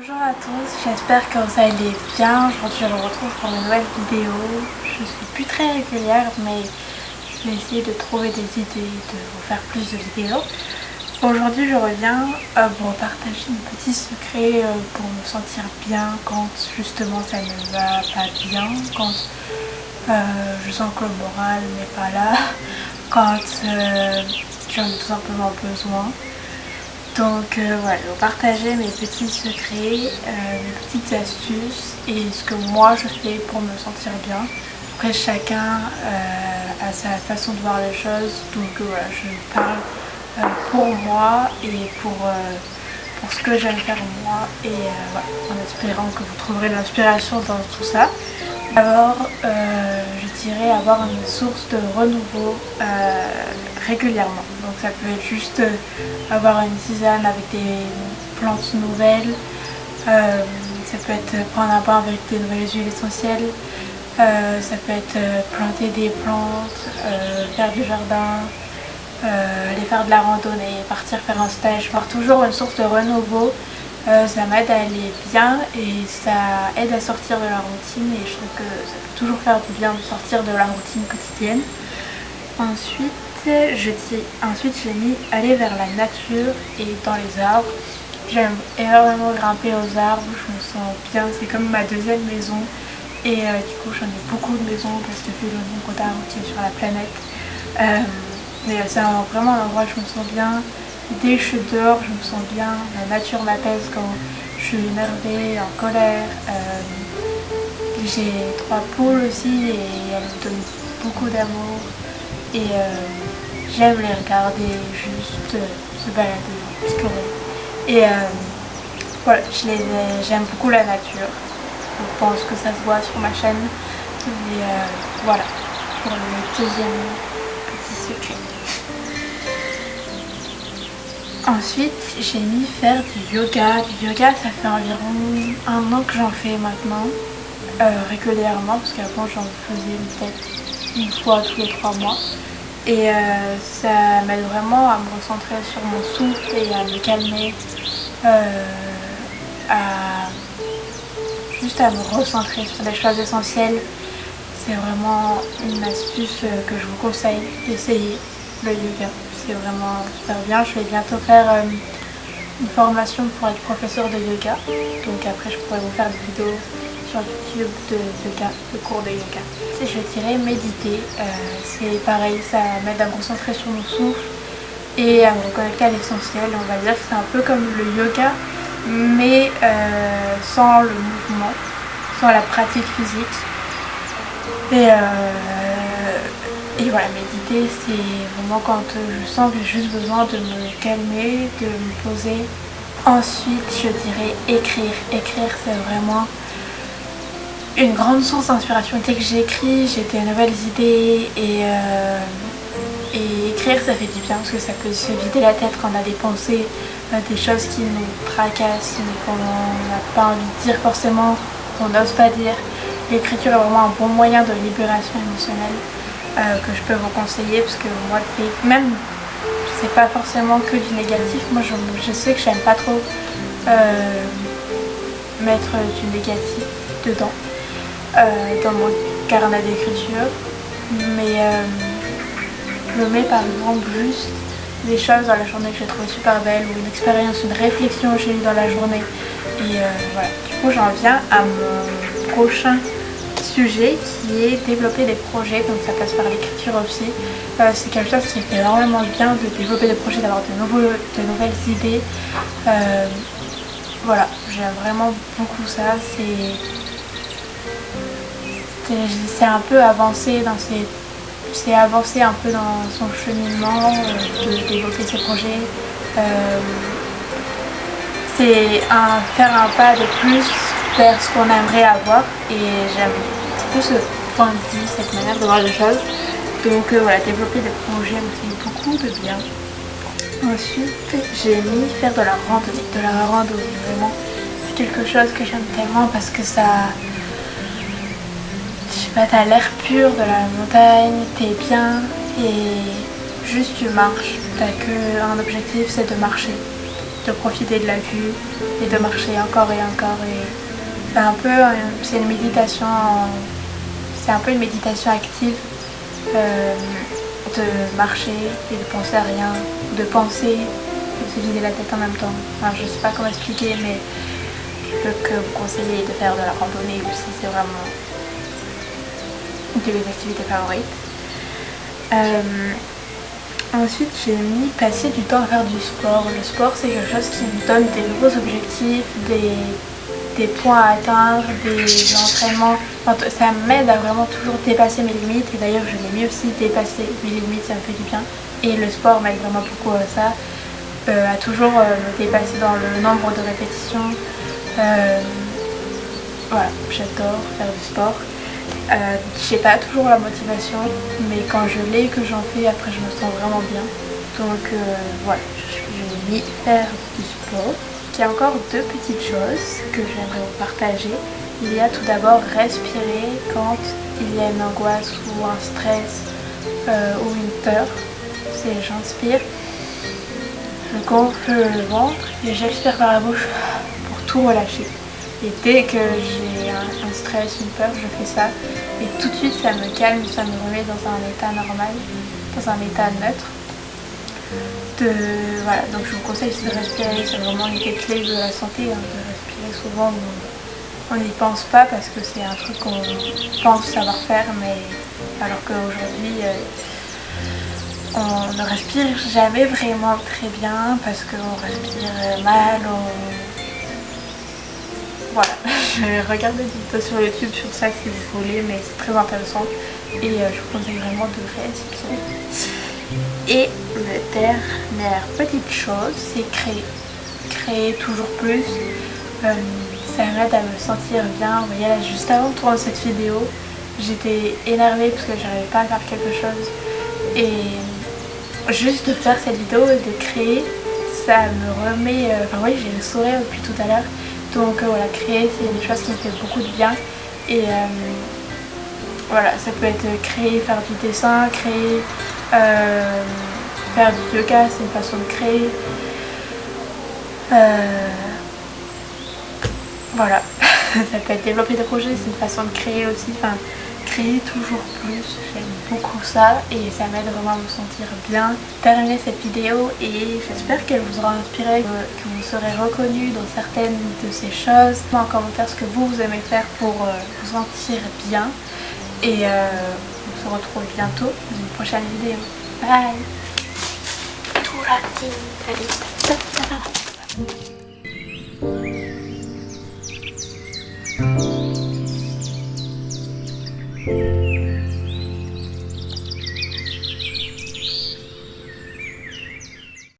Bonjour à tous, j'espère que vous allez bien. Aujourd'hui je vous retrouve pour une nouvelle vidéo. Je suis plus très régulière mais je vais essayer de trouver des idées, de vous faire plus de vidéos. Aujourd'hui je reviens pour partager mes petits secrets pour me sentir bien quand justement ça ne va pas bien, quand je sens que le moral n'est pas là, quand j'en ai tout simplement besoin. Donc voilà, je vais partager mes petits secrets, mes petites astuces et ce que moi je fais pour me sentir bien. Après chacun a sa façon de voir les choses, donc voilà, je parle pour moi et pour ce que j'aime faire moi et voilà, en espérant que vous trouverez de l'inspiration dans tout ça. D'abord, je dirais avoir une source de renouveau régulièrement. Donc ça peut être juste avoir une tisane avec des plantes nouvelles, ça peut être prendre un bain avec des nouvelles huiles essentielles, ça peut être planter des plantes, faire du jardin, aller faire de la randonnée, partir faire un stage, avoir toujours une source de renouveau. Ça m'aide à aller bien et ça aide à sortir de la routine et je trouve que ça peut toujours faire du bien de sortir de la routine quotidienne. Ensuite j'ai mis aller vers la nature et dans les arbres. J'aime énormément grimper aux arbres, je me sens bien, c'est comme ma deuxième maison et du coup j'en ai beaucoup de maisons parce que vu le nombre d'arbres qui est sur la planète. Mais c'est vraiment un endroit où je me sens bien. Dès que je suis dehors, je me sens bien, la nature m'apaise quand je suis énervée, en colère. J'ai 3 poules aussi et elles me donnent beaucoup d'amour. Et j'aime les regarder juste se balader, explorer. Et voilà, j'aime beaucoup la nature. Je pense que ça se voit sur ma chaîne. Et voilà, pour le deuxième petit secret. Ensuite, j'ai mis faire du yoga. Du yoga, ça fait environ 1 an que j'en fais maintenant, régulièrement, parce qu'avant j'en faisais peut-être une fois tous les 3 mois. Et ça m'aide vraiment à me recentrer sur mon souffle et à me calmer, juste à me recentrer sur des choses essentielles. C'est vraiment une astuce que je vous conseille d'essayer, le yoga. C'est vraiment super bien. Je vais bientôt faire une formation pour être professeur de yoga. Donc après je pourrais vous faire des vidéos sur YouTube de yoga, de cours de yoga. Si je dirais méditer, c'est pareil, ça m'aide à me concentrer sur mon souffle et à me reconnecter à l'essentiel. On va dire que c'est un peu comme le yoga, mais sans le mouvement, sans la pratique physique. Et voilà, méditer, c'est vraiment quand je sens que j'ai juste besoin de me calmer, de me poser. Ensuite, je dirais écrire. Écrire, c'est vraiment une grande source d'inspiration. Dès que j'écris, j'ai des nouvelles idées et écrire, ça fait du bien parce que ça peut se vider la tête quand on a des pensées, des choses qui nous tracassent, mais qu'on n'a pas envie de dire forcément, qu'on n'ose pas dire. L'écriture est vraiment un bon moyen de libération émotionnelle que je peux vous conseiller parce que moi, même c'est pas forcément que du négatif. Moi, je sais que j'aime pas trop mettre du négatif dedans dans mon carnet d'écriture, mais je mets par exemple juste des choses dans la journée que j'ai trouvé super belles ou une expérience, une réflexion que j'ai eue dans la journée. Et voilà, du coup j'en viens à mon prochain sujet qui est développer des projets, donc ça passe par l'écriture aussi. C'est quelque chose qui fait énormément bien de développer des projets, d'avoir de nouvelles idées. Voilà, j'aime vraiment beaucoup ça. C'est un peu avancé dans c'est avancer un peu dans son cheminement de développer ses projets. C'est faire un pas de plus vers ce qu'on aimerait avoir et j'aime beaucoup ce point de vue, cette manière de voir les choses. Donc voilà, développer des projets me fait beaucoup de bien. Ensuite, j'ai mis faire de la randonnée. De la randonnée, vraiment, c'est quelque chose que j'aime tellement parce que ça... Je sais pas, t'as l'air pur de la montagne, t'es bien et juste tu marches. T'as qu'un objectif, c'est de marcher. de profiter de la vue et de marcher encore et encore. Et c'est une méditation, c'est un peu une méditation active, de marcher et de penser à rien, de penser, de se vider la tête en même temps. Enfin, je sais pas comment expliquer, mais je peux que vous conseiller de faire de la randonnée aussi, c'est vraiment une de mes activités favorites. Ensuite, j'ai mis passer du temps à faire du sport. Le sport, c'est quelque chose qui me donne des nouveaux objectifs, des points à atteindre, des entraînements. Enfin, ça m'aide à vraiment toujours dépasser mes limites. Et d'ailleurs, je l'ai mis aussi, dépasser mes limites, ça me fait du bien. Et le sport m'aide vraiment beaucoup à ça, à toujours me dépasser dans le nombre de répétitions. Voilà, j'adore faire du sport. J'ai pas toujours la motivation, mais quand je l'ai et que j'en fais, après je me sens vraiment bien. Donc voilà, j'ai mis faire du sport. Il y a encore deux petites choses que j'aimerais vous partager. Il y a tout d'abord respirer quand il y a une angoisse ou un stress ou une peur. C'est j'inspire, je gonfle le ventre et j'expire par la bouche pour tout relâcher. Et dès que j'ai un stress, une peur, je fais ça. Et tout de suite, ça me calme, ça me remet dans un état normal, dans un état neutre. Voilà, donc je vous conseille aussi de respirer, c'est vraiment une des clés de la santé, hein, de respirer souvent. On n'y pense pas parce que c'est un truc qu'on pense savoir faire, mais alors qu'aujourd'hui, on ne respire jamais vraiment très bien parce qu'on respire mal. Voilà, je regarde des vidéos sur YouTube sur ça si vous voulez, mais c'est très intéressant et je vous conseille vraiment de respirer. Et la dernière petite chose, c'est créer. Créer toujours plus. Ça m'aide à me sentir bien. Vous voyez là, juste avant de tourner cette vidéo, j'étais énervée parce que j'arrivais pas à faire quelque chose. Et juste de faire cette vidéo et de créer, ça me remet... Enfin oui, j'ai le sourire depuis tout à l'heure. Donc voilà, créer, c'est une chose qui me fait beaucoup de bien. Et voilà, ça peut être créer, faire du dessin, créer... faire du yoga, c'est une façon de créer. Voilà, ça peut être développer des projets, c'est une façon de créer aussi. Enfin, créer toujours plus, j'aime beaucoup ça et ça m'aide vraiment à me sentir bien. Terminer cette vidéo et j'espère qu'elle vous aura inspiré, que vous serez reconnu dans certaines de ces choses. En commentaire ce que vous aimez faire pour vous sentir bien. Et on se retrouve bientôt dans une prochaine vidéo. Bye. Tout la petite, allez.